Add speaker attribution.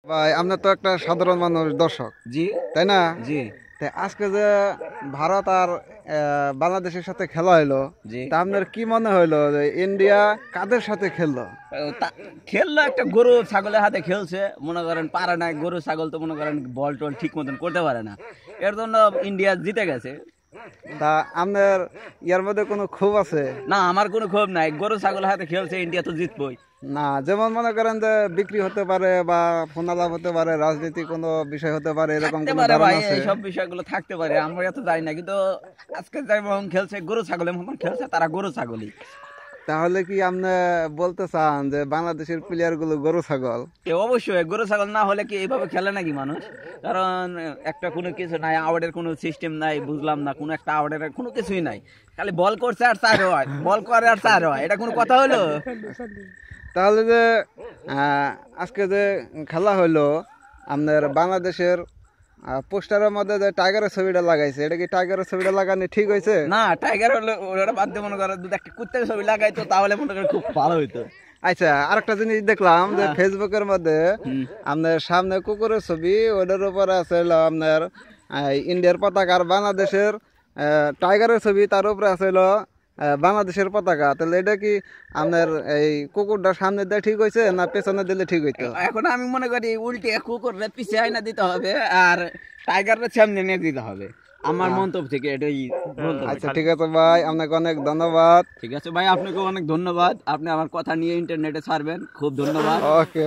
Speaker 1: ভাই আমরা তো একটা সাধারণ মানুষ দর্শক,
Speaker 2: জি
Speaker 1: তাই না?
Speaker 2: জি
Speaker 1: তাই আজকে যে ভারত আর বাংলাদেশের সাথে খেলা হইলো,
Speaker 2: জি
Speaker 1: তা আপনার কি মনে হইলো যে ইন্ডিয়া কাদের সাথে খেললো?
Speaker 2: খেললো একটা গরু ছাগলের হাতে খেলছে, মনে করেন পারে না। গরু ছাগল তো মনে করেন বল টল ঠিক মতন করতে পারে না, এর জন্য ইন্ডিয়া জিতে গেছে।
Speaker 1: তা আপনার ইয়ার মধ্যে কোনো ক্ষোভ আছে?
Speaker 2: না, আমার কোনো ক্ষোভ নাই, গরু ছাগলের হাতে খেলছে, ইন্ডিয়া তো জিতবই।
Speaker 1: না, যেমন মনে করেন যে বিক্রি হতে পারে বা ফোনালাপ হতে পারে, রাজনীতি কোনো বিষয় হতে পারে, এরকম
Speaker 2: থাকতে
Speaker 1: কোনো
Speaker 2: পারে
Speaker 1: ধারণা
Speaker 2: ভাই,
Speaker 1: আছে?
Speaker 2: এইসব বিষয়গুলো থাকতে পারে, আমরা এত জানি না। কিন্তু আজকে যেমন খেলছে গরু ছাগলের মতন খেলছে, তারা গরু ছাগলই।
Speaker 1: তাহলে কি আপনি বলতে চান যে বাংলাদেশের প্লেয়ার গুলো গরু ছাগল?
Speaker 2: অবশ্যই গরু ছাগল না হলে কি এইভাবে খেলে নাকি মানুষ? কারণ একটা কোনো কিছু নাই, আউটের কোনো সিস্টেম নাই, বুঝলাম না, কোনো একটা আউটের কোনো কিছুই নাই। খালি বল করছে আর চার হয়, বল করে আর চার হয়, এটা কোনো কথা হলো?
Speaker 1: তাহলে যে আজকে যে খেলা হইলো, আপনার বাংলাদেশের পোস্টারের মধ্যে যে টাইগারের ছবিটা লাগাইছে, এটা কি টাইগারের ছবিটা লাগানো ঠিক হয়েছে?
Speaker 2: না, টাইগার হলো ওরা বাদ দিয়ে মনে করো যদি একটা কুত্তার ছবি লাগাইতো তাহলে মনে করো খুব ভালো হইতো।
Speaker 1: আচ্ছা, আরেকটা জিনিস দেখলাম যে ফেসবুকের মধ্যে
Speaker 2: হুম।
Speaker 1: আপনার সামনে কুকুরের ছবি, ওটার উপরে আছে হলো আপনার ইন্ডিয়ার পতাকা, আর বাংলাদেশের টাইগারের ছবি, তার উপরে আছে হলো বাংলাদেশের পতাকা। তাহলে এটা কি আপনার এই কুকুরটা সামনে দিয়ে ঠিক হয়েছে না পেছনে দিলে ঠিক হইতো?
Speaker 2: এখন আমি মনে করি উল্টে কুকুরের পিছে আইনা দিতে হবে আর টাইগারের সামনে নিয়ে দিতে হবে, আমার মন্তব্য থেকে এটাই বলতে পারি।
Speaker 1: আচ্ছা, ঠিক আছে ভাই, আপনাকে অনেক ধন্যবাদ।
Speaker 2: ঠিক আছে ভাই, আপনাকে অনেক ধন্যবাদ, আপনি আমার কথা নিয়ে ইন্টারনেটে ছাড়বেন, খুব ধন্যবাদ।
Speaker 1: ওকে।